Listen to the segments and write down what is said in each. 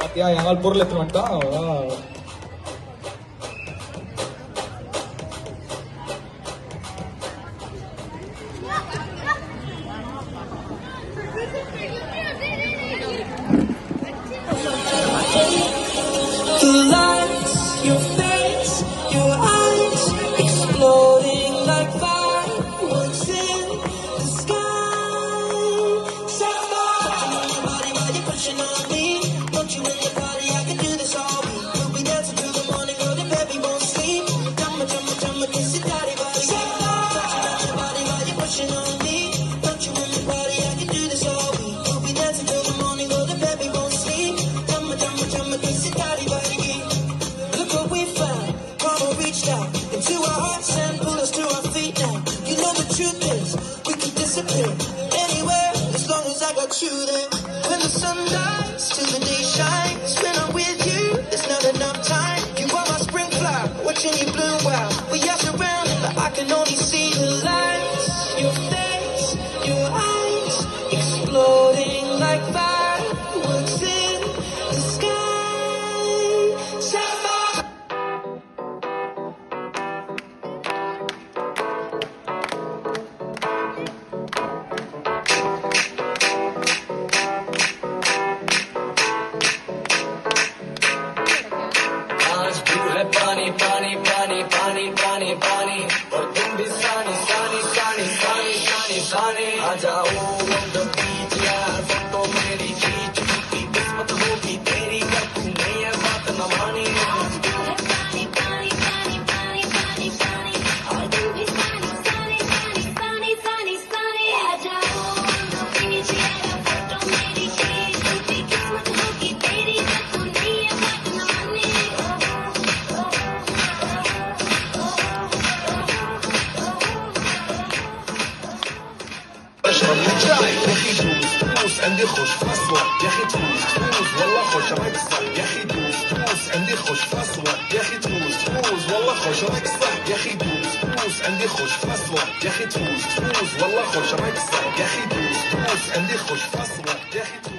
பாத்தியா எங்கால் பொருள் எடுத்துட்டு வந்துட்டான். The lights, your face, your eyes, exploding like fireworks in the sky. Touching on your body while you're pushing on me. Don't you in the party? I can do this all week. We'll be dancing till the morning, girl, the baby won't sleep. Drama, drama, drama, kiss it, daddy, body. Touching on your body while you're pushing on me. Don't you in the party? I can do this all week. We'll be dancing till the morning, girl, the baby won't sleep. Drama, drama, drama, kiss it, daddy, body. Look what we found. Mama reached out into our hearts and pulled us to our feet now. You know the truth is, we can disappear anywhere as long as I got you there. When the sun dies till the day shines, when I'm with you, there's not enough time. You are my spring flower, watching you bloom wild. We are surrounded, but I can only see the lights. Your face, your eyes, exploding like fireworks in the sky. पानी पानी पानी पानी पानी पानी और तुम भी सानी सानी सानी सानी सानी सानी आ जाओ on the beach यार फोटो मेरी खींच की किस्मत होगी तेरी कर तू नहीं है बात न मानी पानी पानी पानी पानी पानी पानी और तुम भी सानी सानी सानी सानी सानी सानी आ जाओ on the beach यार फोटो मेरी खींच की किस्मत होगी तेरी कर तू नहीं है बात न मानी عندي خوش فاصلة يا اخي تفوز تفوز والله خوش راك صح يا اخي دوز دوز عندي خوش فاصلة يا اخي تفوز تفوز والله خوش راك صح يا اخي دوز دوز عندي خوش فاصلة يا اخي تفوز تفوز والله خوش راك صح يا اخي دوز دوز عندي خوش فاصلة يا اخي تفوز.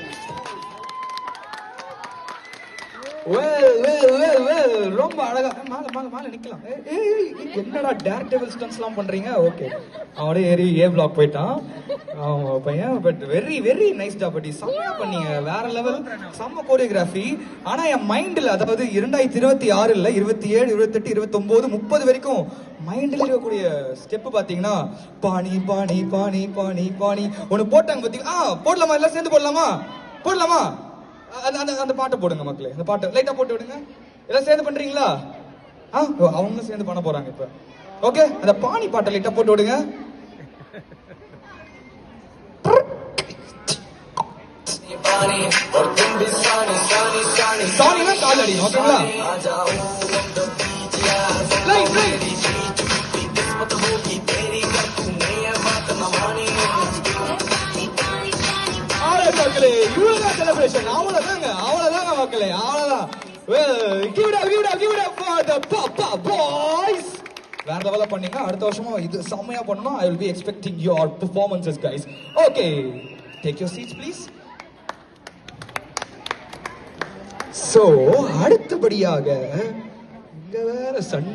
ரொம்ப அழகா மேல நிக்கலாம். என்னடா டேர் டேபிள் ஸ்டன்ஸ் எல்லாம் பண்றீங்க? ஓகே, அவனே ஏறி ஏ பிளாக் போயிட்டான் அவன் பையன். But very very nice job. But செம்மையா பண்ணீங்க, வேற லெவல், செம்ம கோரியோகிராஃபி. ஆனா என் மைண்ட்ல, அதாவது 2026 இல்ல 27 28 29 30 வரைக்கும் மைண்ட்ல இருக்கக்கூடிய ஸ்டெப் பாத்தீங்கன்னா பாணி பாணி பாணி பாணி பாணி ஒன்னு போட்டாங்க பாத்தீங்க. போடலாமா? எல்லாம் சேர்ந்து போடலாமா? போடலாமா? அந்த பாட்டை போடுங்க மக்களே, அந்த பாட்டை லைட்டா போட்டு விடுங்க. எல்லாம் சேர்ந்து பண்றீங்களா? அவங்க சேர்ந்து பண்ண போறாங்க இப்ப. ஓகே, அந்த பாணி பாட்டை லைட்டா போட்டு விடுங்க. சாணினா கால் அடி, ஓகேங்களா? மக்களே, இவ்வளவுதான் செலிப்ரேஷன். அவ்வளவுதாங்க மக்களே, அவ்வளவுதான். Give it up for the Papa Boys. வேற லெவல்ல பண்ணீங்க. அடுத்த வருஷமும் இது செம்மையா பண்ணணும். I will be expecting your performances, guys. Okay, take your seats please. So அடுத்தபடியாக இங்க வேற